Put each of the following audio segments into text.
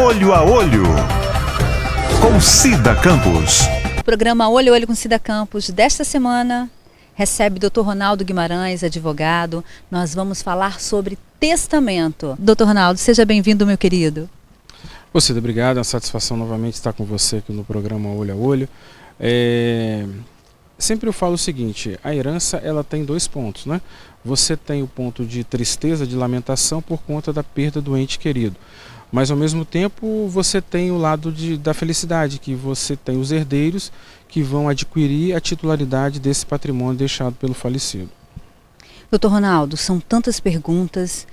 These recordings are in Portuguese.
Olho a Olho, com Cida Campos. O programa Olho a Olho com Cida Campos desta semana recebe Dr. Ronaldo Guimarães, advogado. Nós vamos falar sobre testamento. Dr. Ronaldo, seja bem-vindo, meu querido. Ô Cida, obrigado, é uma satisfação novamente estar com você aqui no programa Olho a Olho. Sempre eu falo o seguinte, a herança ela tem dois pontos, né? Você tem o ponto de tristeza, de lamentação por conta da perda do ente querido. Mas ao mesmo tempo você tem o lado da felicidade, que você tem os herdeiros que vão adquirir a titularidade desse patrimônio deixado pelo falecido. Dr. Ronaldo, são tantas perguntas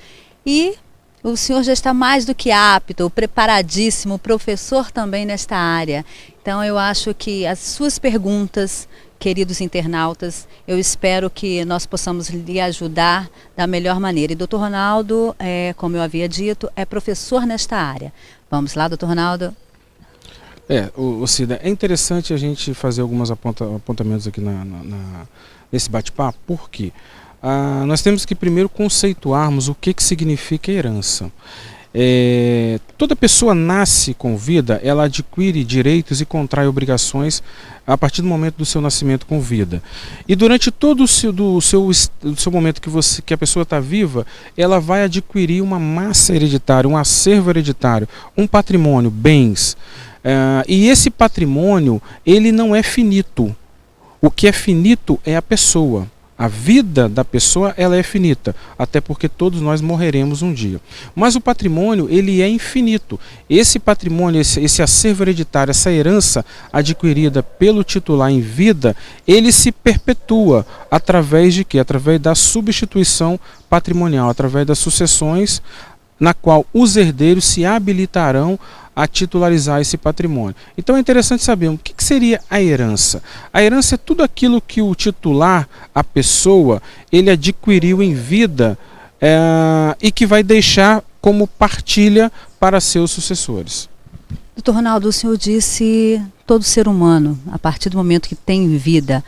e o senhor já está mais do que apto, preparadíssimo, professor também nesta área. Então eu acho que as suas perguntas, queridos internautas, eu espero que nós possamos lhe ajudar da melhor maneira. E Dr. Ronaldo, como eu havia dito, é professor nesta área. Vamos lá, Dr. Ronaldo? Cida, é interessante a gente fazer alguns apontamentos aqui nesse bate-papo, porque nós temos que primeiro conceituarmos o que significa herança. Toda pessoa nasce com vida, ela adquire direitos e contrai obrigações a partir do momento do seu nascimento com vida. E durante todo o seu momento que a pessoa está viva, ela vai adquirir uma massa hereditária, um acervo hereditário, um patrimônio, bens. E esse patrimônio, ele não é finito. O que é finito é a pessoa. A vida da pessoa ela é finita, até porque todos nós morreremos um dia. Mas o patrimônio ele é infinito. Esse patrimônio, esse acervo hereditário, essa herança adquirida pelo titular em vida, ele se perpetua através de quê? Através da substituição patrimonial, através das sucessões, na qual os herdeiros se habilitarão a titularizar esse patrimônio. Então é interessante saber o que seria a herança. A herança é tudo aquilo que o titular, a pessoa, ele adquiriu em vida e que vai deixar como partilha para seus sucessores. Dr. Ronaldo, o senhor disse todo ser humano, a partir do momento que tem vida.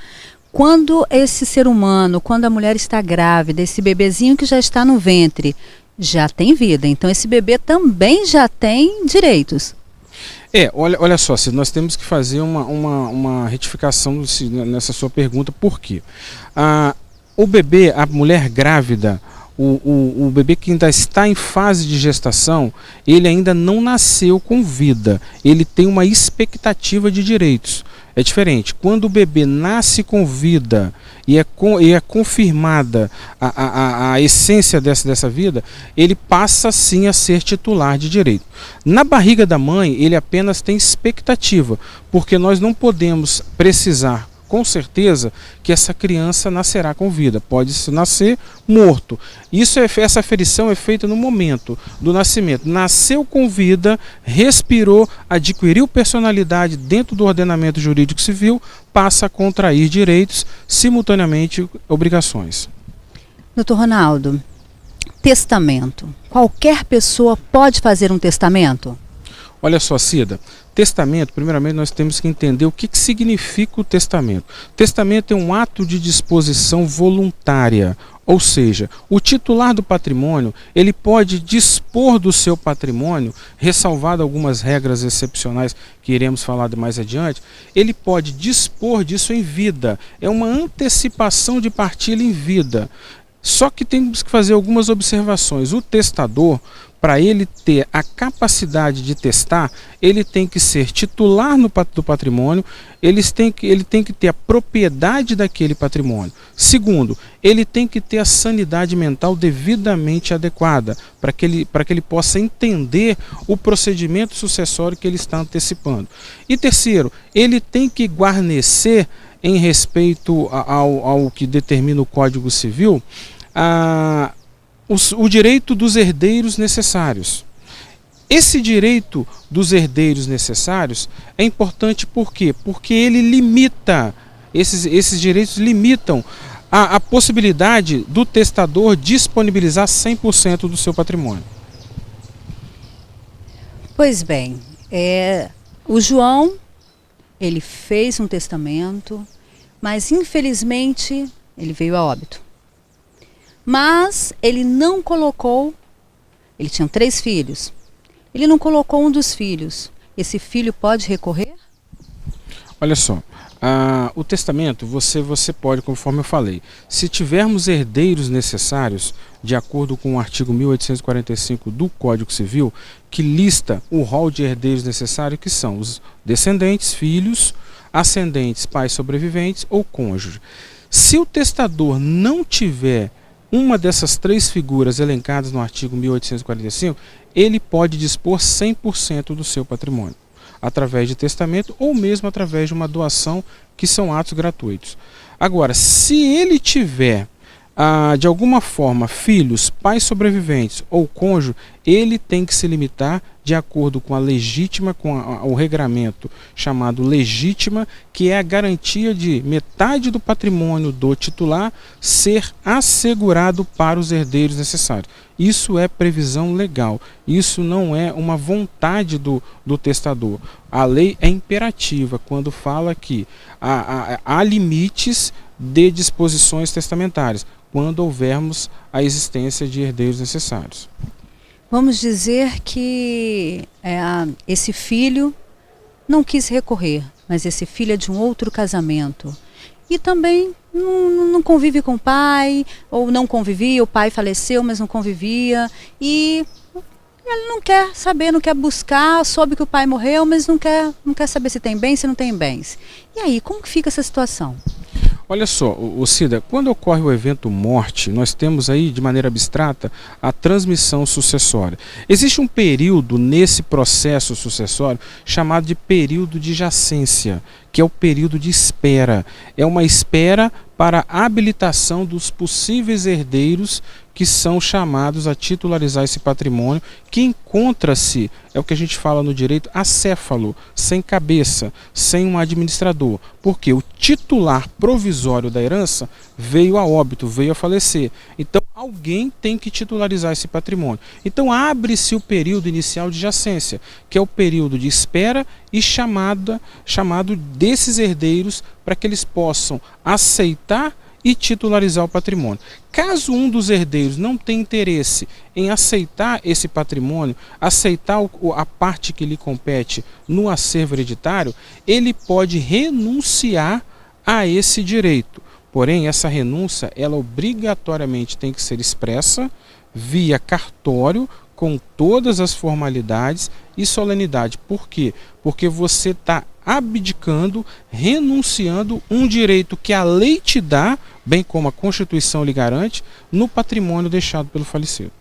Quando esse ser humano, quando a mulher está grávida, esse bebezinho que já está no ventre, já tem vida, então esse bebê também já tem direitos. Olha só, nós temos que fazer uma retificação nessa sua pergunta, por quê? O bebê, a mulher grávida, o bebê que ainda está em fase de gestação, ele ainda não nasceu com vida, ele tem uma expectativa de direitos. É diferente, quando o bebê nasce com vida e é confirmada a essência dessa vida, ele passa sim a ser titular de direito. Na barriga da mãe, ele apenas tem expectativa, porque nós não podemos precisar com certeza que essa criança nascerá com vida, pode nascer morto. Essa aferição é feita no momento do nascimento. Nasceu com vida, respirou, adquiriu personalidade dentro do ordenamento jurídico civil, passa a contrair direitos, simultaneamente obrigações. Dr. Ronaldo, testamento. Qualquer pessoa pode fazer um testamento? Olha só, Cida, testamento, primeiramente nós temos que entender o que significa o testamento. Testamento é um ato de disposição voluntária, ou seja, o titular do patrimônio, ele pode dispor do seu patrimônio, ressalvado algumas regras excepcionais que iremos falar mais adiante, ele pode dispor disso em vida, é uma antecipação de partilha em vida. Só que temos que fazer algumas observações. O testador, para ele ter a capacidade de testar, ele tem que ser titular do patrimônio, ele tem que ter a propriedade daquele patrimônio. Segundo, ele tem que ter a sanidade mental devidamente adequada, para que ele possa entender o procedimento sucessório que ele está antecipando. E terceiro, ele tem que guarnecer, em respeito ao que determina o Código Civil, o direito dos herdeiros necessários. Esse direito dos herdeiros necessários é importante por quê? Porque ele limita, esses direitos limitam a possibilidade do testador disponibilizar 100% do seu patrimônio. Pois bem, o João, ele fez um testamento, mas infelizmente ele veio a óbito. Mas ele não colocou, ele tinha 3 filhos, ele não colocou um dos filhos. Esse filho pode recorrer? Olha só, o testamento você pode, conforme eu falei, se tivermos herdeiros necessários, de acordo com o artigo 1845 do Código Civil, que lista o rol de herdeiros necessários, que são os descendentes, filhos, ascendentes, pais sobreviventes ou cônjuge. Se o testador não tiver uma dessas três figuras elencadas no artigo 1845, ele pode dispor 100% do seu patrimônio, através de testamento ou mesmo através de uma doação, que são atos gratuitos. Agora, se ele tiver, de alguma forma, filhos, pais sobreviventes ou cônjuge, ele tem que se limitar de acordo com a legítima, com o regramento chamado legítima, que é a garantia de metade do patrimônio do titular ser assegurado para os herdeiros necessários. Isso é previsão legal, isso não é uma vontade do testador. A lei é imperativa quando fala que há limites de disposições testamentárias, quando houvermos a existência de herdeiros necessários. Vamos dizer que esse filho não quis recorrer, mas esse filho é de um outro casamento. E também não convive com o pai, ou não convivia, o pai faleceu, mas não convivia. E ele não quer saber, não quer buscar, soube que o pai morreu, mas não quer saber se tem bens, se não tem bens. E aí, como que fica essa situação? Olha só, Cida, quando ocorre o evento morte, nós temos aí, de maneira abstrata, a transmissão sucessória. Existe um período nesse processo sucessório chamado de período de jacência, que é o período de espera. É uma espera para a habilitação dos possíveis herdeiros que são chamados a titularizar esse patrimônio, que encontra-se, é o que a gente fala no direito, acéfalo, sem cabeça, sem um administrador. Porque o titular provisório da herança veio a óbito, veio a falecer. Então alguém tem que titularizar esse patrimônio. Então abre-se o período inicial de jacência, que é o período de espera e chamado desses herdeiros para que eles possam aceitar e titularizar o patrimônio. Caso um dos herdeiros não tenha interesse em aceitar esse patrimônio, aceitar a parte que lhe compete no acervo hereditário, ele pode renunciar a esse direito. Porém, essa renúncia, ela obrigatoriamente tem que ser expressa via cartório, com todas as formalidades e solenidade. Por quê? Porque você está abdicando, renunciando um direito que a lei te dá, bem como a Constituição lhe garante, no patrimônio deixado pelo falecido.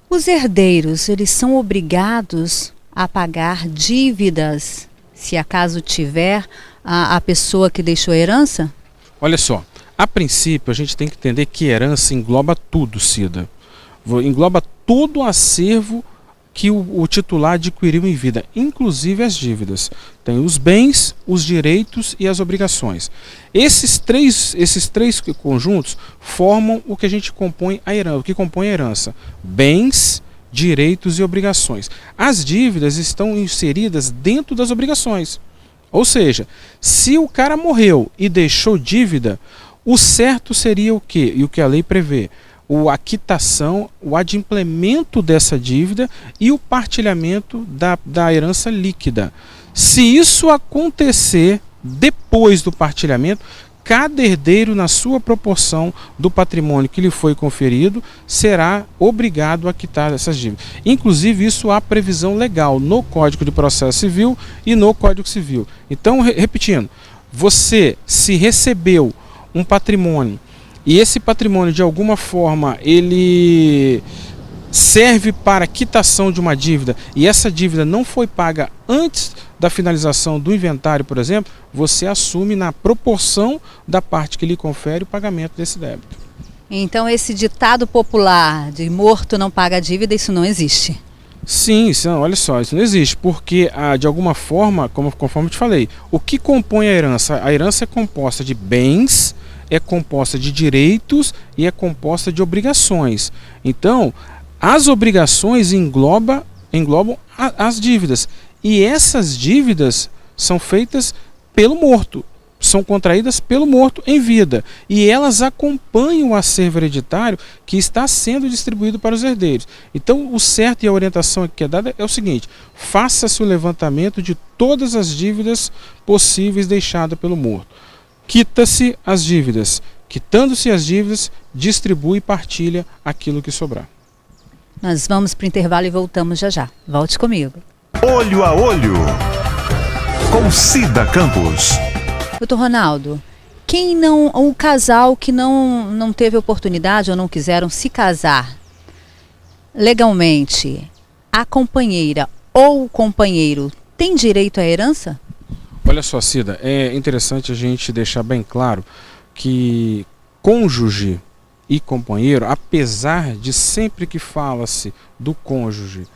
Os herdeiros, eles são obrigados a pagar dívidas, se acaso tiver a pessoa que deixou a herança? Olha só, a princípio a gente tem que entender que herança engloba tudo, Cida. Engloba todo o acervo que o titular adquiriu em vida, inclusive as dívidas. Tem os bens, os direitos e as obrigações. Esses três conjuntos formam o que a gente compõe a herança, o que compõe a herança: bens, direitos e obrigações. As dívidas estão inseridas dentro das obrigações. Ou seja, se o cara morreu e deixou dívida, o certo seria o quê? E o que a lei prevê? A quitação, o adimplemento dessa dívida e o partilhamento da herança líquida. Se isso acontecer depois do partilhamento, cada herdeiro, na sua proporção do patrimônio que lhe foi conferido, será obrigado a quitar essas dívidas. Inclusive, isso há previsão legal no Código de Processo Civil e no Código Civil. Então, repetindo, você, se recebeu um patrimônio e esse patrimônio, de alguma forma, ele serve para quitação de uma dívida e essa dívida não foi paga antes da finalização do inventário, por exemplo, você assume na proporção da parte que lhe confere o pagamento desse débito. Então esse ditado popular de morto não paga dívida, isso não existe? Sim, olha só, isso não existe, porque de alguma forma, conforme eu te falei, o que compõe a herança? A herança é composta de bens, é composta de direitos e é composta de obrigações. Então, as obrigações englobam as dívidas. E essas dívidas são feitas pelo morto. são contraídas pelo morto em vida e elas acompanham o acervo hereditário que está sendo distribuído para os herdeiros. Então, o certo e a orientação que é dada é o seguinte: faça-se o levantamento de todas as dívidas possíveis deixadas pelo morto. Quita-se as dívidas. Quitando-se as dívidas, distribui e partilha aquilo que sobrar. Nós vamos para o intervalo e voltamos já já. Volte comigo. Olho a Olho, com Cida Campos. Doutor Ronaldo, o casal que não teve oportunidade ou não quiseram se casar legalmente, a companheira ou o companheiro tem direito à herança? Olha só, Cida, é interessante a gente deixar bem claro que cônjuge e companheiro, apesar de sempre que fala-se do cônjuge,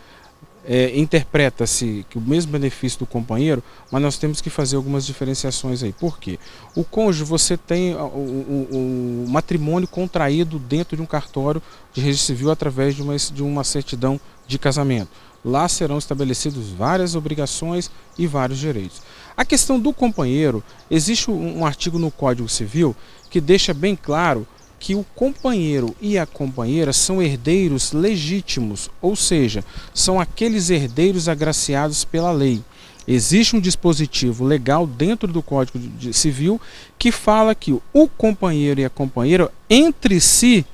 interpreta-se que o mesmo benefício do companheiro, mas nós temos que fazer algumas diferenciações aí. Por quê? O cônjuge, você tem o matrimônio contraído dentro de um cartório de registro civil através de uma certidão de casamento. Lá serão estabelecidas várias obrigações e vários direitos. A questão do companheiro, existe um artigo no Código Civil que deixa bem claro que o companheiro e a companheira são herdeiros legítimos, ou seja, são aqueles herdeiros agraciados pela lei. Existe um dispositivo legal dentro do Código Civil que fala que o companheiro e a companheira, entre si,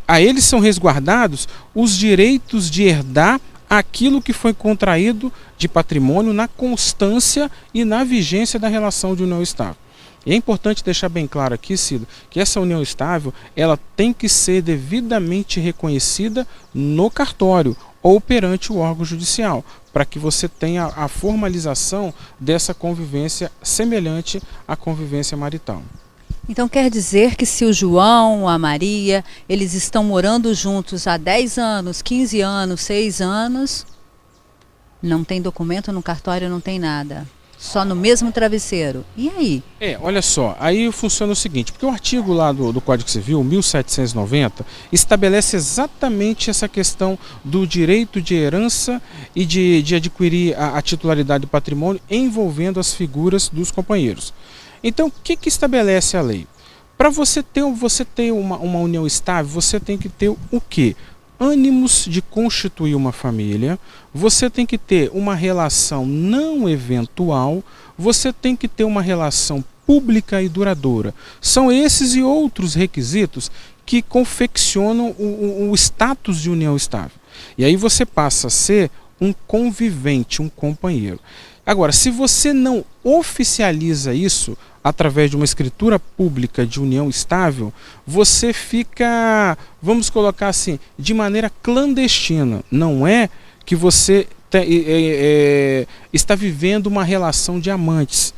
a eles são resguardados os direitos de herdar aquilo que foi contraído de patrimônio na constância e na vigência da relação de união estável. E é importante deixar bem claro aqui, Cida, que essa união estável ela tem que ser devidamente reconhecida no cartório ou perante o órgão judicial, para que você tenha a formalização dessa convivência semelhante à convivência marital. Então quer dizer que se o João, a Maria, eles estão morando juntos há 10 anos, 15 anos, 6 anos, não tem documento no cartório, não tem nada. Só no mesmo travesseiro. E aí? Olha só, aí funciona o seguinte, porque o artigo lá do Código Civil, 1790, estabelece exatamente essa questão do direito de herança e de adquirir a titularidade do patrimônio envolvendo as figuras dos companheiros. Então, o que estabelece a lei? Para você ter uma união estável, você tem que ter o quê? Ânimos de constituir uma família, você tem que ter uma relação não eventual, você tem que ter uma relação pública e duradoura. São esses e outros requisitos que confeccionam o status de união estável. E aí você passa a ser um convivente, um companheiro. Agora, se você não oficializa isso através de uma escritura pública de união estável, você fica, vamos colocar assim, de maneira clandestina. Não é que você está vivendo uma relação de amantes,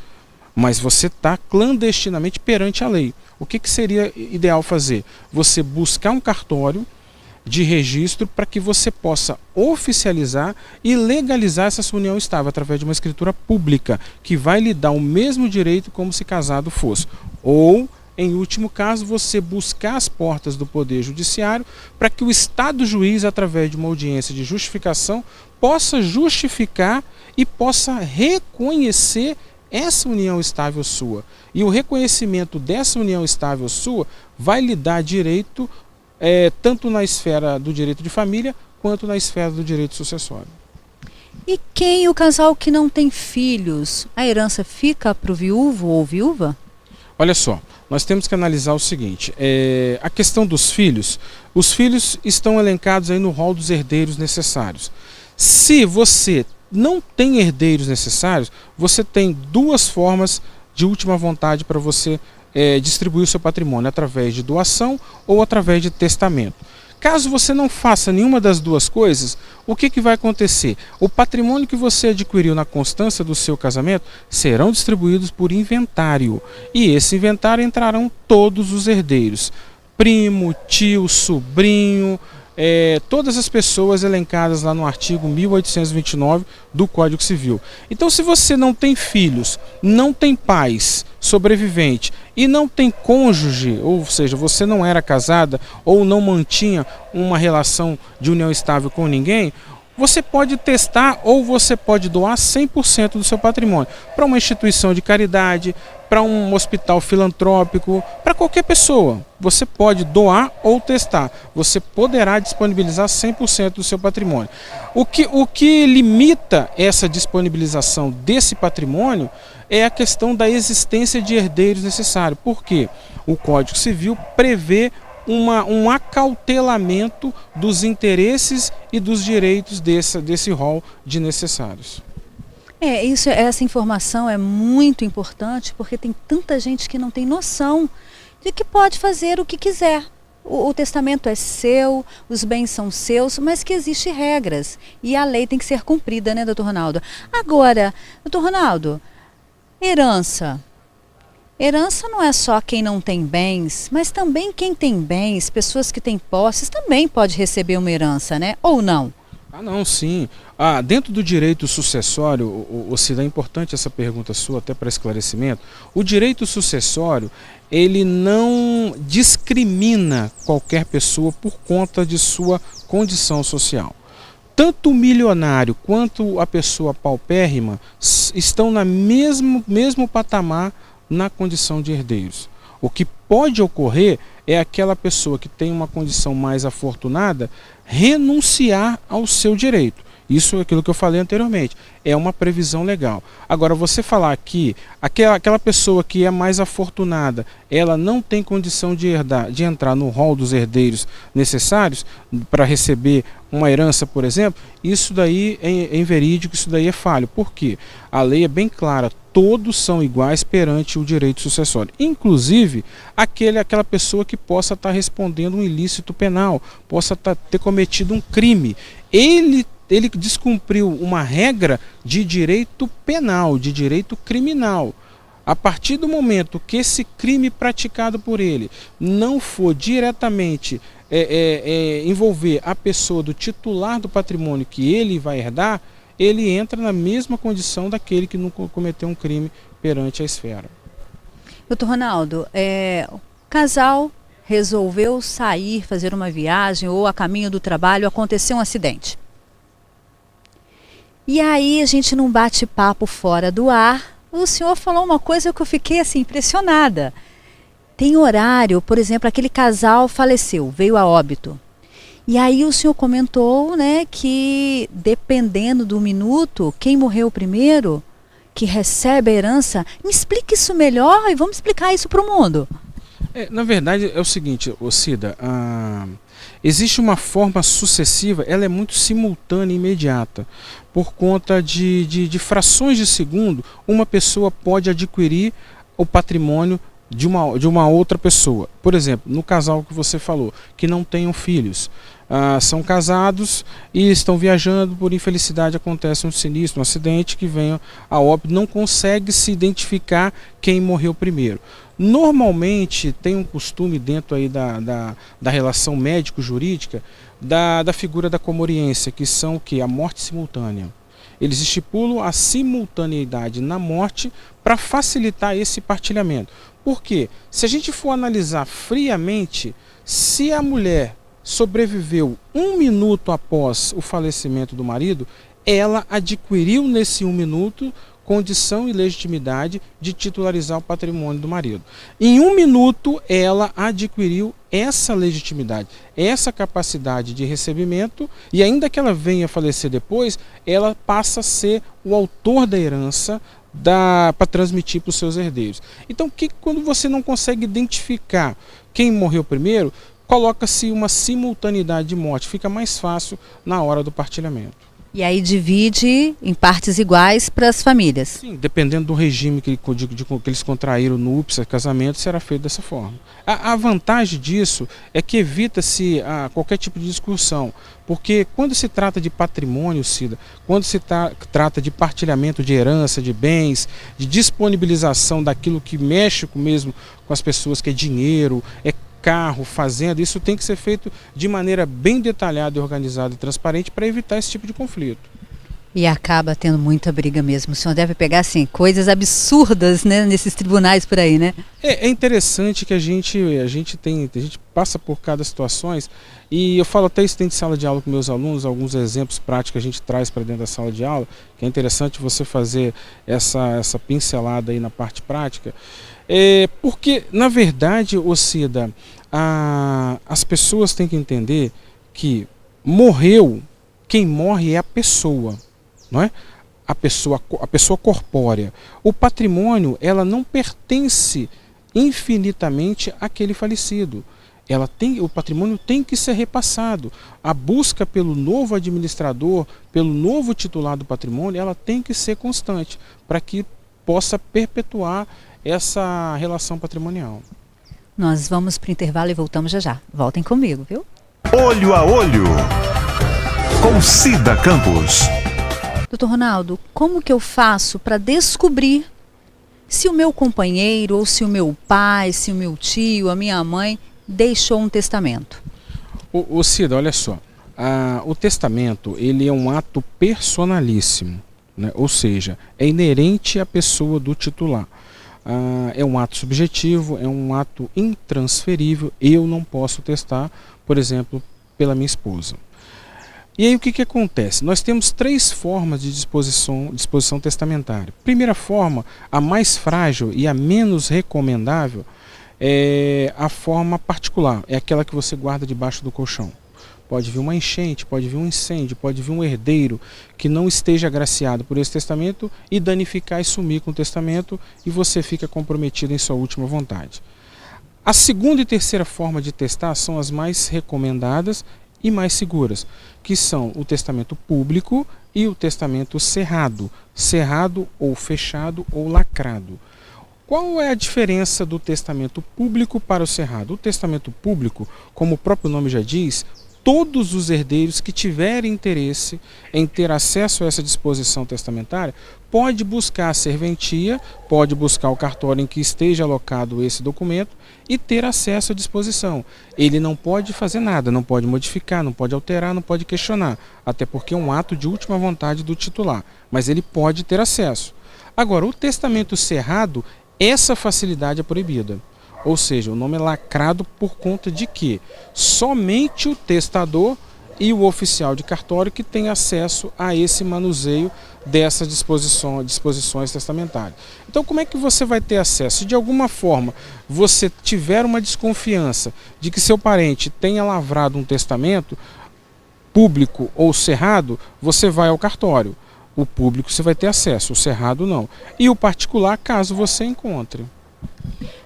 mas você está clandestinamente perante a lei. O que seria ideal fazer? Você buscar um cartório de registro para que você possa oficializar e legalizar essa sua união estável através de uma escritura pública que vai lhe dar o mesmo direito como se casado fosse. Ou, em último caso, você buscar as portas do Poder Judiciário para que o Estado juiz, através de uma audiência de justificação, possa justificar e possa reconhecer essa união estável sua. E o reconhecimento dessa união estável sua vai lhe dar direito tanto na esfera do direito de família, quanto na esfera do direito sucessório. E o casal que não tem filhos, a herança fica para o viúvo ou viúva? Olha só, nós temos que analisar o seguinte, a questão dos filhos, os filhos estão elencados aí no rol dos herdeiros necessários. Se você não tem herdeiros necessários, você tem duas formas de última vontade para você distribuir o seu patrimônio, através de doação ou através de testamento. Caso você não faça nenhuma das duas coisas, o que vai acontecer? O patrimônio que você adquiriu na constância do seu casamento serão distribuídos por inventário. E esse inventário entrarão todos os herdeiros. Primo, tio, sobrinho, todas as pessoas elencadas lá no artigo 1829 do Código Civil. Então, se você não tem filhos, não tem pais sobrevivente e não tem cônjuge, ou seja, você não era casada ou não mantinha uma relação de união estável com ninguém, você pode testar ou você pode doar 100% do seu patrimônio para uma instituição de caridade, para um hospital filantrópico, para qualquer pessoa. Você pode doar ou testar. Você poderá disponibilizar 100% do seu patrimônio. O que limita essa disponibilização desse patrimônio é a questão da existência de herdeiros necessários. Por quê? O Código Civil prevê um acautelamento dos interesses e dos direitos desse rol de necessários. Essa informação é muito importante porque tem tanta gente que não tem noção de que pode fazer o que quiser. O testamento é seu, os bens são seus, mas que existem regras e a lei tem que ser cumprida, né, doutor Ronaldo? Agora, doutor Ronaldo, herança. Herança não é só quem não tem bens, mas também quem tem bens, pessoas que têm posses, também pode receber uma herança, né? Ou não? Não, sim. Dentro do direito sucessório, Cida, é importante essa pergunta sua, até para esclarecimento. O direito sucessório, ele não discrimina qualquer pessoa por conta de sua condição social. Tanto o milionário quanto a pessoa paupérrima estão no mesmo patamar na condição de herdeiros. O que pode ocorrer é aquela pessoa que tem uma condição mais afortunada renunciar ao seu direito. Isso é aquilo que eu falei anteriormente, é uma previsão legal. Agora, você falar que aquela pessoa que é mais afortunada, ela não tem condição de entrar no rol dos herdeiros necessários para receber uma herança, por exemplo, isso daí é inverídico, isso daí é falho. Por quê? A lei é bem clara, todos são iguais perante o direito sucessório. Inclusive, aquela pessoa que possa estar respondendo um ilícito penal, possa ter cometido um crime. Ele descumpriu uma regra de direito penal, de direito criminal. A partir do momento que esse crime praticado por ele não for diretamente envolver a pessoa do titular do patrimônio que ele vai herdar, ele entra na mesma condição daquele que não cometeu um crime perante a esfera. Doutor Ronaldo, o casal resolveu sair, fazer uma viagem ou a caminho do trabalho, aconteceu um acidente. E aí a gente num bate-papo fora do ar, o senhor falou uma coisa que eu fiquei assim impressionada. Tem horário, por exemplo, aquele casal faleceu, veio a óbito. E aí o senhor comentou, né, que dependendo do minuto, quem morreu primeiro, que recebe a herança. Me explique isso melhor e vamos explicar isso para o mundo. Na verdade é o seguinte, Cida, existe uma forma sucessiva, ela é muito simultânea e imediata. Por conta de frações de segundo, uma pessoa pode adquirir o patrimônio de uma outra pessoa. Por exemplo, no casal que você falou, que não tenham filhos. São casados e estão viajando, por infelicidade acontece um sinistro, um acidente que vem a óbito, não consegue se identificar quem morreu primeiro. Normalmente tem um costume dentro aí da relação médico-jurídica da figura da comoriência, que são o quê? A morte simultânea. Eles estipulam a simultaneidade na morte para facilitar esse partilhamento. Por quê? Se a gente for analisar friamente, se a mulher sobreviveu 1 minuto após o falecimento do marido, ela adquiriu nesse 1 minuto condição e legitimidade de titularizar o patrimônio do marido. Em 1 minuto ela adquiriu essa legitimidade, essa capacidade de recebimento, e ainda que ela venha a falecer depois, ela passa a ser o autor da herança para transmitir para os seus herdeiros. Então, quando você não consegue identificar quem morreu primeiro, coloca-se uma simultaneidade de morte, fica mais fácil na hora do partilhamento. E aí divide em partes iguais para as famílias. Sim, dependendo do regime que eles contraíram, núpcias, casamento, será feito dessa forma. A vantagem disso é que evita-se qualquer tipo de discussão, porque quando se trata de patrimônio, Cida, quando se trata de partilhamento de herança, de bens, de disponibilização daquilo que mexe mesmo com as pessoas, que é dinheiro, carro, fazenda, isso tem que ser feito de maneira bem detalhada, organizada e transparente para evitar esse tipo de conflito. E acaba tendo muita briga mesmo. O senhor deve pegar, assim, coisas absurdas, né, nesses tribunais por aí, né? É interessante que a gente passa por cada situações, e eu falo até isso dentro de sala de aula com meus alunos, alguns exemplos práticos que a gente traz para dentro da sala de aula, que é interessante você fazer essa pincelada aí na parte prática. Porque, na verdade, Cida, as pessoas têm que entender que quem morre é a pessoa, não é? A pessoa corpórea. O patrimônio, ela não pertence infinitamente àquele falecido. O patrimônio tem que ser repassado. A busca pelo novo administrador, pelo novo titular do patrimônio, ela tem que ser constante para que possa perpetuar essa relação patrimonial. Nós vamos para o intervalo e voltamos já já. Voltem comigo, viu? Olho a Olho, com Cida Campos. Doutor Ronaldo, como que eu faço para descobrir se o meu companheiro, ou se o meu pai, se o meu tio, a minha mãe deixou um testamento? Cida, olha só, o testamento, ele é um ato personalíssimo, né? Ou seja, é inerente à pessoa do titular. É um ato subjetivo, é um ato intransferível. Eu não posso testar, por exemplo, pela minha esposa. E aí o que acontece? Nós temos 3 formas de disposição testamentária. Primeira forma, a mais frágil e a menos recomendável, é a forma particular, é aquela que você guarda debaixo do colchão. Pode vir uma enchente, pode vir um incêndio, pode vir um herdeiro que não esteja agraciado por esse testamento e danificar e sumir com o testamento, e você fica comprometido em sua última vontade. A segunda e terceira forma de testar são as mais recomendadas e mais seguras, que são o testamento público e o testamento cerrado ou fechado ou lacrado. Qual é a diferença do testamento público para o cerrado? O testamento público, como o próprio nome já diz, todos os herdeiros que tiverem interesse em ter acesso a essa disposição testamentária pode buscar a serventia, pode buscar o cartório em que esteja alocado esse documento e ter acesso à disposição. Ele não pode fazer nada, não pode modificar, não pode alterar, não pode questionar, até porque é um ato de última vontade do titular, mas ele pode ter acesso. Agora, o testamento cerrado, essa facilidade é proibida. Ou seja, o nome é lacrado por conta de que somente o testador e o oficial de cartório que tem acesso a esse manuseio dessas disposições testamentárias. Então, como é que você vai ter acesso? Se de alguma forma você tiver uma desconfiança de que seu parente tenha lavrado um testamento público ou cerrado, você vai ao cartório. O público você vai ter acesso, o cerrado não. E o particular, caso você encontre.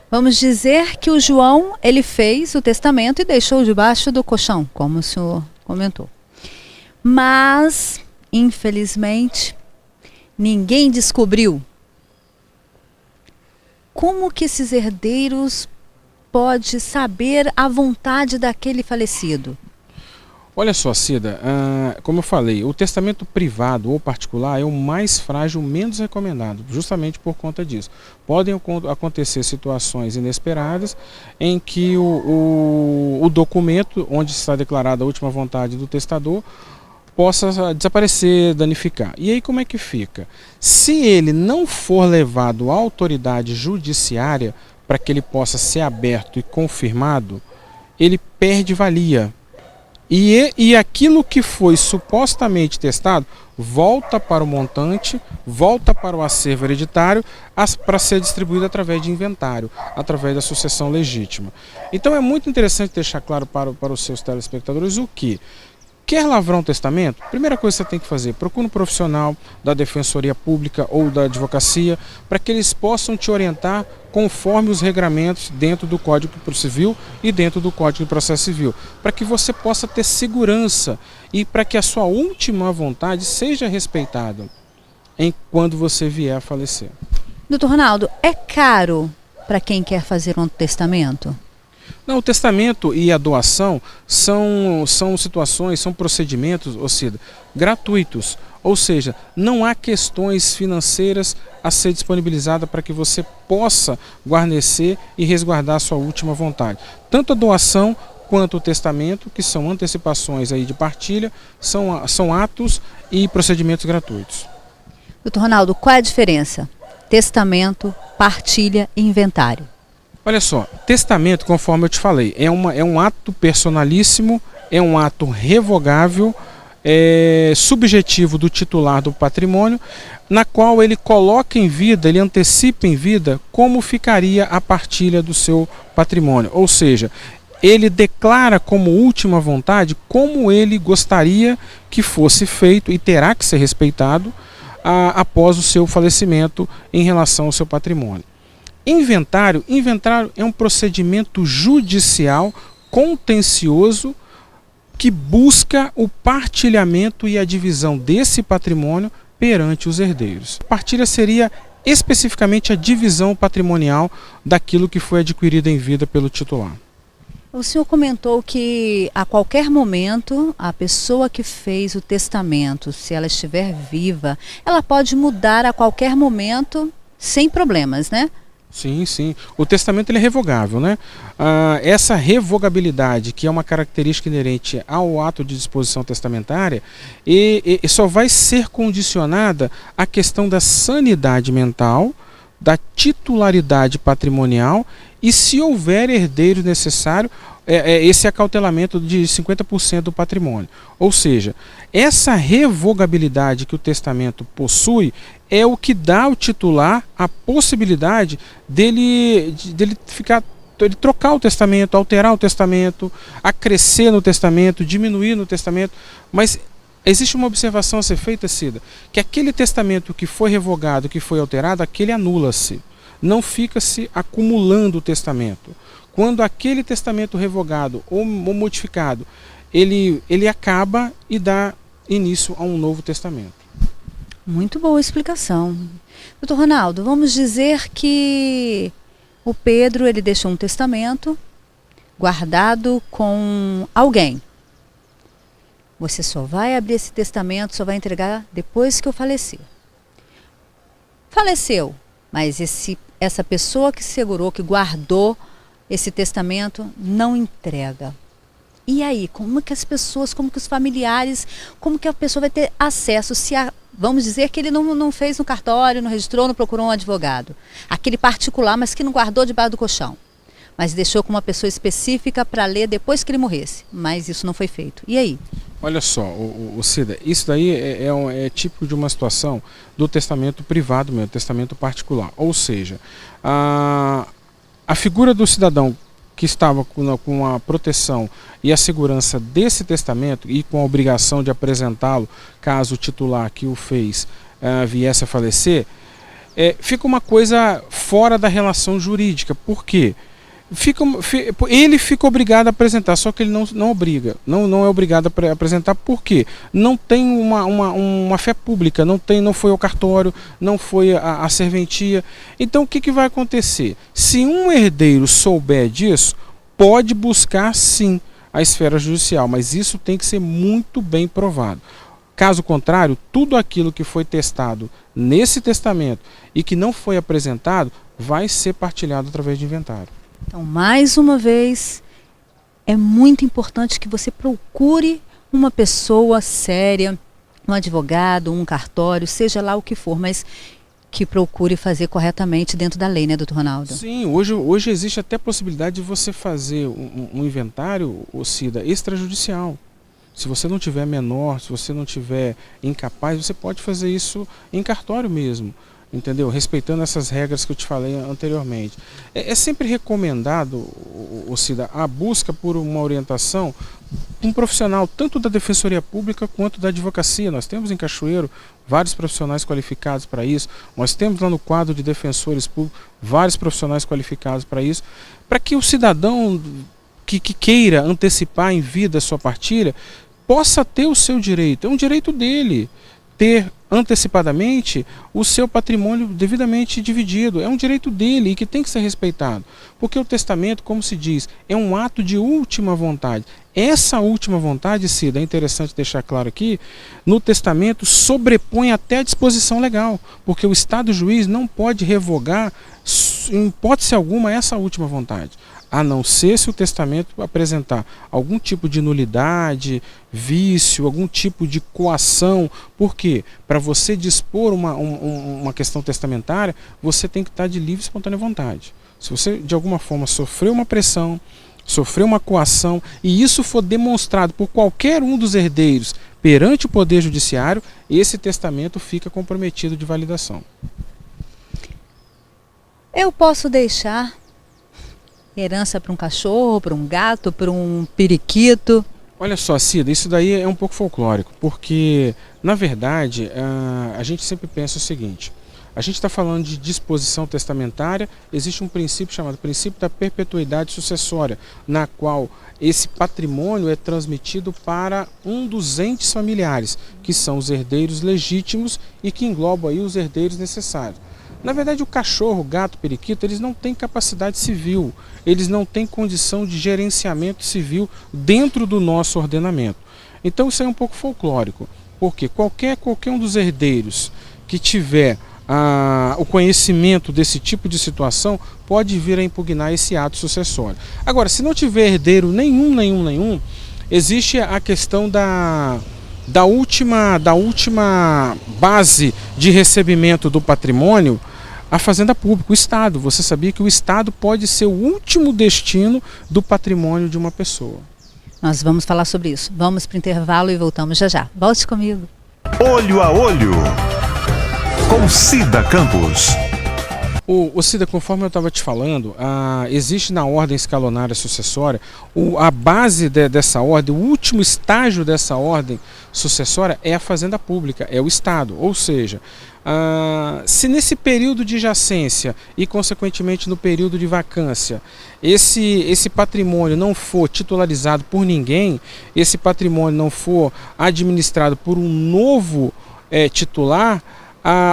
Vamos dizer que o João, ele fez o testamento e deixou debaixo do colchão, como o senhor comentou. Mas, infelizmente, ninguém descobriu. Como que esses herdeiros podem saber a vontade daquele falecido? Olha só, Cida, como eu falei, o testamento privado ou particular é o mais frágil, menos recomendado, justamente por conta disso. Podem acontecer situações inesperadas em que o documento onde está declarada a última vontade do testador possa desaparecer, danificar. E aí como é que fica? Se ele não for levado à autoridade judiciária para que ele possa ser aberto e confirmado, ele perde valia. E aquilo que foi supostamente testado volta para o montante, volta para o acervo hereditário para ser distribuído através de inventário, através da sucessão legítima. Então é muito interessante deixar claro para os seus telespectadores o que quer lavrar um testamento? Primeira coisa que você tem que fazer, procure um profissional da Defensoria Pública ou da Advocacia para que eles possam te orientar conforme os regramentos dentro do Código Civil e dentro do Código de Processo Civil, para que você possa ter segurança e para que a sua última vontade seja respeitada quando você vier a falecer. Doutor Ronaldo, é caro para quem quer fazer um testamento? Não, o testamento e a doação são situações, são procedimentos, Cida, gratuitos. Ou seja, não há questões financeiras a ser disponibilizada para que você possa guarnecer e resguardar a sua última vontade. Tanto a doação quanto o testamento, que são antecipações aí de partilha, são atos e procedimentos gratuitos. Doutor Ronaldo, qual é a diferença? Testamento, partilha e inventário. Olha só, testamento, conforme eu te falei, é um ato personalíssimo, é um ato revogável, subjetivo do titular do patrimônio, na qual ele coloca em vida, ele antecipa em vida como ficaria a partilha do seu patrimônio. Ou seja, ele declara como última vontade como ele gostaria que fosse feito e terá que ser respeitado após o seu falecimento em relação ao seu patrimônio. Inventário é um procedimento judicial contencioso que busca o partilhamento e a divisão desse patrimônio perante os herdeiros. A partilha seria especificamente a divisão patrimonial daquilo que foi adquirido em vida pelo titular. O senhor comentou que a qualquer momento a pessoa que fez o testamento, se ela estiver viva, ela pode mudar a qualquer momento sem problemas, né? Sim, sim. O testamento ele é revogável, né? Essa revogabilidade, que é uma característica inerente ao ato de disposição testamentária, e só vai ser condicionada à questão da sanidade mental, da titularidade patrimonial e, se houver herdeiro necessário, esse acautelamento de 50% do patrimônio. Ou seja, essa revogabilidade que o testamento possui é o que dá ao titular a possibilidade dele trocar o testamento, alterar o testamento, acrescer no testamento, diminuir no testamento. Mas existe uma observação a ser feita, Cida, que aquele testamento que foi revogado, que foi alterado, aquele anula-se. Não fica se acumulando o testamento. Quando aquele testamento revogado ou modificado, ele acaba e dá início a um novo testamento. Muito boa explicação. Doutor Ronaldo, vamos dizer que o Pedro ele deixou um testamento guardado com alguém. Você só vai abrir esse testamento, só vai entregar depois que eu falecer. Faleceu, mas essa pessoa que segurou, que guardou esse testamento, não entrega. E aí, como que as pessoas, como que os familiares, como que a pessoa vai ter acesso se vamos dizer que ele não fez no cartório, não registrou, não procurou um advogado. Aquele particular, mas que não guardou debaixo do colchão. Mas deixou com uma pessoa específica para ler depois que ele morresse. Mas isso não foi feito. E aí? Olha só, Cida, isso daí é típico de uma situação do testamento privado mesmo, testamento particular. Ou seja, a figura do cidadão que estava com a proteção e a segurança desse testamento e com a obrigação de apresentá-lo caso o titular que o fez viesse a falecer, fica uma coisa fora da relação jurídica. Por quê? Ele fica obrigado a apresentar, só que ele não obriga, não é obrigado a apresentar. Por quê? Não tem uma fé pública, não foi ao cartório, não foi a serventia. Então o que vai acontecer? Se um herdeiro souber disso, pode buscar sim a esfera judicial, mas isso tem que ser muito bem provado. Caso contrário, tudo aquilo que foi testado nesse testamento e que não foi apresentado, vai ser partilhado através de inventário. Então, mais uma vez, é muito importante que você procure uma pessoa séria, um advogado, um cartório, seja lá o que for, mas que procure fazer corretamente dentro da lei, né, doutor Ronaldo? Sim, hoje existe até a possibilidade de você fazer um inventário, Cida, extrajudicial. Se você não tiver menor, se você não tiver incapaz, você pode fazer isso em cartório mesmo. Entendeu? Respeitando essas regras que eu te falei anteriormente. É sempre recomendado, Cida, a busca por uma orientação um profissional, tanto da Defensoria Pública quanto da Advocacia. Nós temos em Cachoeiro vários profissionais qualificados para isso. Nós temos lá no quadro de defensores públicos vários profissionais qualificados para isso, para que o cidadão que queira antecipar em vida a sua partilha possa ter o seu direito. É um direito dele ter antecipadamente o seu patrimônio devidamente dividido. É um direito dele e que tem que ser respeitado. Porque o testamento, como se diz, é um ato de última vontade. Essa última vontade, Cida, é interessante deixar claro aqui, no testamento sobrepõe até a disposição legal. Porque o Estado juiz não pode revogar, em hipótese alguma, essa última vontade. a não ser se o testamento apresentar algum tipo de nulidade, vício, algum tipo de coação. Por quê? Para você dispor uma questão testamentária, você tem que estar de livre e espontânea vontade. Se você de alguma forma sofreu uma pressão, sofreu uma coação, e isso for demonstrado por qualquer um dos herdeiros perante o Poder Judiciário, esse testamento fica comprometido de validação. Eu posso deixar herança para um cachorro, para um gato, para um periquito? Olha só, Cida, isso daí é um pouco folclórico, porque, na verdade, a gente sempre pensa o seguinte: a gente está falando de disposição testamentária, existe um princípio chamado princípio da perpetuidade sucessória, na qual esse patrimônio é transmitido para um dos entes familiares, que são os herdeiros legítimos e que englobam aí os herdeiros necessários. Na verdade, o cachorro, o gato, o periquito, eles não têm capacidade civil, eles não têm condição de gerenciamento civil dentro do nosso ordenamento. Então isso é um pouco folclórico, porque qualquer um dos herdeiros que tiver o conhecimento desse tipo de situação pode vir a impugnar esse ato sucessório. Agora, se não tiver herdeiro nenhum, existe a questão da última base de recebimento do patrimônio, a fazenda pública, o Estado. Você sabia que o Estado pode ser o último destino do patrimônio de uma pessoa? Nós vamos falar sobre isso. Vamos para o intervalo e voltamos já já. Volte comigo. Olho a Olho, com Cida Campos. Cida, conforme eu estava te falando, existe na ordem escalonária sucessória, a base dessa ordem, o último estágio dessa ordem sucessória é a fazenda pública, é o Estado. Ou seja, se nesse período de jacência e consequentemente no período de vacância, esse patrimônio não for titularizado por ninguém, esse patrimônio não for administrado por um novo titular,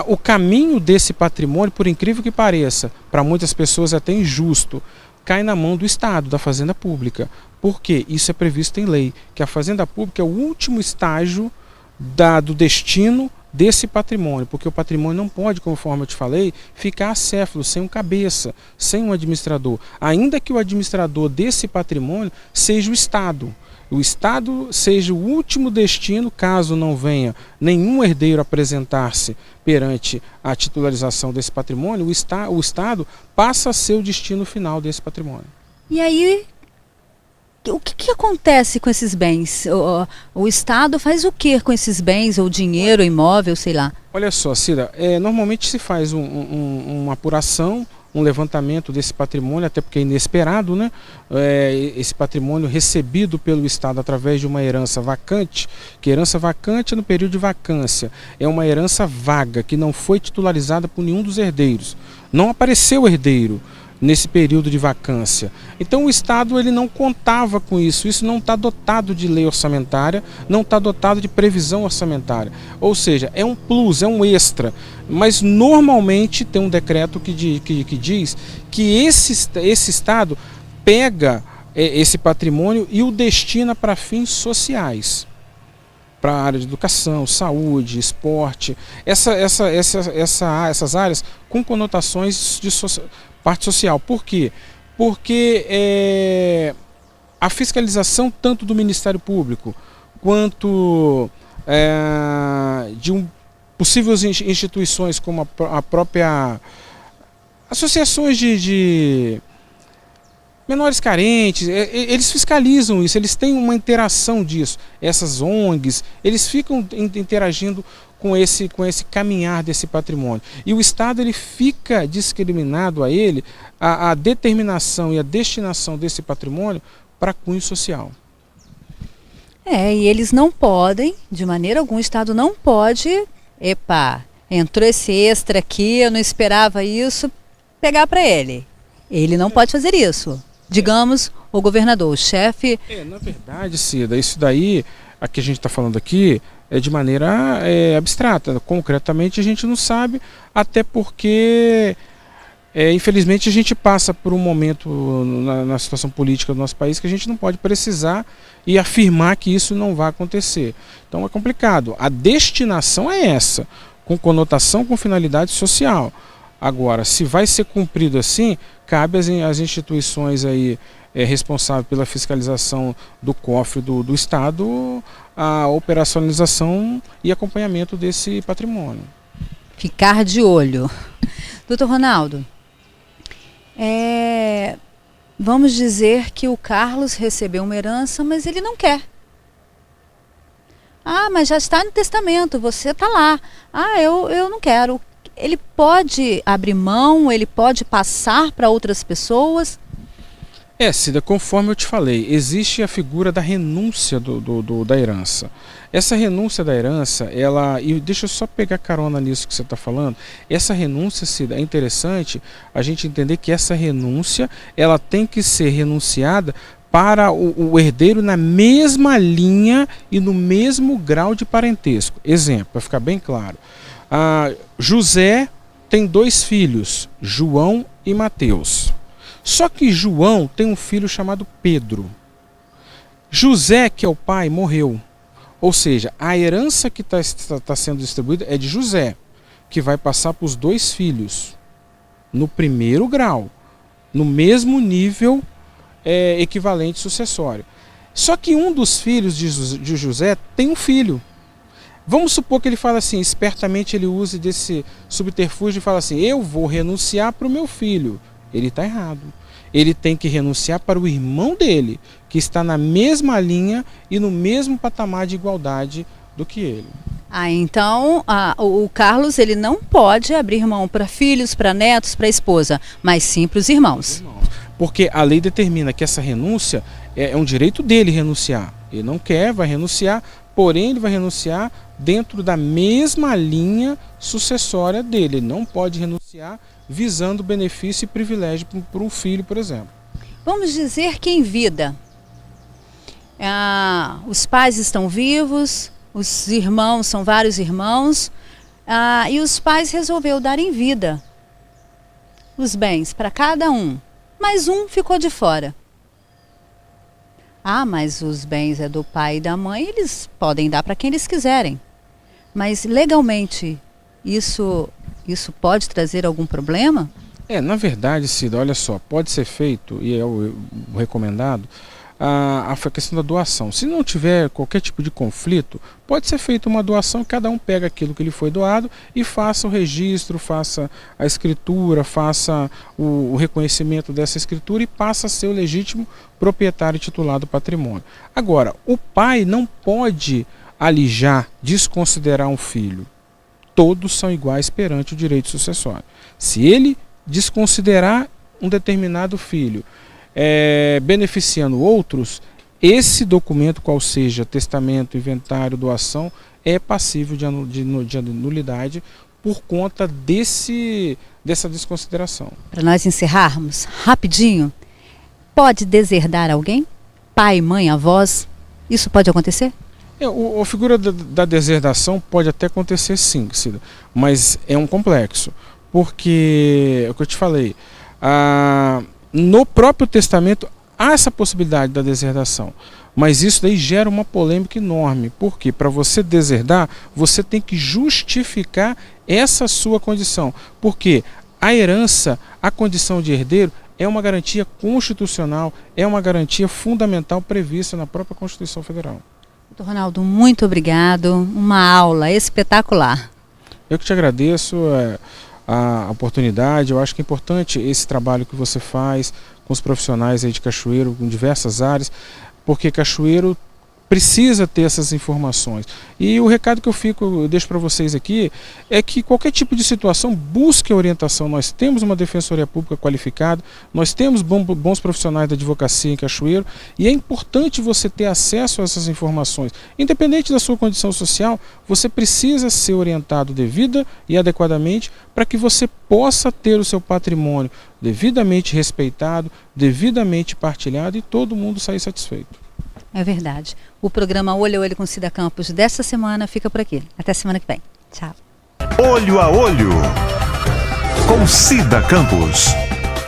o caminho desse patrimônio, por incrível que pareça, para muitas pessoas é até injusto, cai na mão do Estado, da fazenda pública. Por quê? Isso é previsto em lei, que a fazenda pública é o último estágio do destino desse patrimônio, porque o patrimônio não pode, conforme eu te falei, ficar acéfalo, sem um cabeça, sem um administrador, ainda que o administrador desse patrimônio seja o Estado. O Estado seja o último destino, caso não venha nenhum herdeiro apresentar-se perante a titularização desse patrimônio, o Estado passa a ser o destino final desse patrimônio. E aí, o que acontece com esses bens? O Estado faz o que com esses bens, ou dinheiro, imóvel, sei lá? Olha só, Cida, normalmente se faz uma apuração, um levantamento desse patrimônio, até porque é inesperado, né? Esse patrimônio recebido pelo Estado através de uma herança vacante, que herança vacante no período de vacância é uma herança vaga, que não foi titularizada por nenhum dos herdeiros. Não apareceu herdeiro nesse período de vacância. Então o Estado ele não contava com isso, isso não está dotado de lei orçamentária, não está dotado de previsão orçamentária. Ou seja, é um plus, é um extra. Mas normalmente tem um decreto que diz que esse Estado pega esse patrimônio e o destina para fins sociais, para a área de educação, saúde, esporte, essas áreas com conotações de parte social. Por quê? Porque a fiscalização tanto do Ministério Público quanto de possíveis instituições como a própria associações de menores carentes, eles fiscalizam isso, eles têm uma interação disso. Essas ONGs, eles ficam interagindo com esse caminhar desse patrimônio. E o Estado ele fica discriminado a ele a determinação e a destinação desse patrimônio para cunho social. E eles não podem, de maneira alguma, o Estado não pode, entrou esse extra aqui, eu não esperava isso, pegar para ele. Ele não pode fazer isso. Digamos, o governador, o chefe... Na verdade, Cida, isso daí, a que a gente está falando aqui, é de maneira abstrata. Concretamente a gente não sabe, até porque, infelizmente, a gente passa por um momento na situação política do nosso país que a gente não pode precisar e afirmar que isso não vai acontecer. Então é complicado. A destinação é essa, com conotação, com finalidade social. Agora, se vai ser cumprido assim, cabe às instituições aí responsáveis pela fiscalização do cofre do Estado a operacionalização e acompanhamento desse patrimônio. Ficar de olho. Doutor Ronaldo, vamos dizer que o Carlos recebeu uma herança, mas ele não quer. Ah, mas já está no testamento, você está lá. Ah, eu não quero. Ele pode abrir mão, ele pode passar para outras pessoas? Cida, conforme eu te falei, existe a figura da renúncia da herança. Essa renúncia da herança, e deixa eu só pegar carona nisso que você está falando, essa renúncia, Cida, é interessante a gente entender que essa renúncia, ela tem que ser renunciada para o herdeiro na mesma linha e no mesmo grau de parentesco. Exemplo, para ficar bem claro, José tem 2 filhos, João e Mateus. Só que João tem um filho chamado Pedro. José, que é o pai, morreu. Ou seja, a herança que está sendo distribuída é de José, que vai passar para os 2 filhos, no primeiro grau, no mesmo nível equivalente sucessório. Só que um dos filhos de José tem um filho. Vamos supor que ele fala assim, espertamente ele use desse subterfúgio e fala assim, eu vou renunciar para o meu filho. Ele está errado. Ele tem que renunciar para o irmão dele, que está na mesma linha e no mesmo patamar de igualdade do que ele. Então o Carlos ele não pode abrir mão para filhos, para netos, para esposa, mas sim para os irmãos. Porque a lei determina que essa renúncia é um direito dele renunciar. Ele não quer, vai renunciar, porém ele vai renunciar dentro da mesma linha sucessória dele. Ele não pode renunciar visando benefício e privilégio para um filho, por exemplo. Vamos dizer que em vida, os pais estão vivos, os irmãos são vários irmãos, e os pais resolveram dar em vida os bens para cada um, mas um ficou de fora. Mas os bens é do pai e da mãe, eles podem dar para quem eles quiserem. Mas legalmente, isso pode trazer algum problema? Na verdade, Cida, olha só, pode ser feito, e é o recomendado, a questão da doação. Se não tiver qualquer tipo de conflito, pode ser feita uma doação, cada um pega aquilo que lhe foi doado e faça o registro, faça a escritura, faça o reconhecimento dessa escritura e passa a ser o legítimo proprietário titular do patrimônio. Agora, o pai não pode alijar, desconsiderar um filho. Todos são iguais perante o direito sucessório. Se ele desconsiderar um determinado filho, beneficiando outros, esse documento, qual seja testamento, inventário, doação, é passível de nulidade por conta dessa desconsideração. Para nós encerrarmos, rapidinho, pode deserdar alguém? Pai, mãe, avós? Isso pode acontecer? A figura da deserdação pode até acontecer sim, Cida, mas é um complexo, porque, é o que eu te falei, no próprio testamento há essa possibilidade da deserdação, mas isso daí gera uma polêmica enorme, porque para você deserdar, você tem que justificar essa sua condição, porque a herança, a condição de herdeiro, é uma garantia constitucional, é uma garantia fundamental prevista na própria Constituição Federal. Doutor Ronaldo, muito obrigado, uma aula espetacular. Eu que te agradeço a oportunidade. Eu acho que é importante esse trabalho que você faz com os profissionais aí de Cachoeiro, em diversas áreas, porque Cachoeiro precisa ter essas informações. E o recado que eu deixo para vocês aqui é que qualquer tipo de situação, busque a orientação. Nós temos uma defensoria pública qualificada, nós temos bons profissionais da advocacia em Cachoeiro, e é importante você ter acesso a essas informações. Independente da sua condição social, você precisa ser orientado devida e adequadamente para que você possa ter o seu patrimônio devidamente respeitado, devidamente partilhado e todo mundo sair satisfeito. É verdade. O programa Olho a Olho com Cida Campos desta semana fica por aqui. Até semana que vem. Tchau. Olho a Olho com Cida Campos.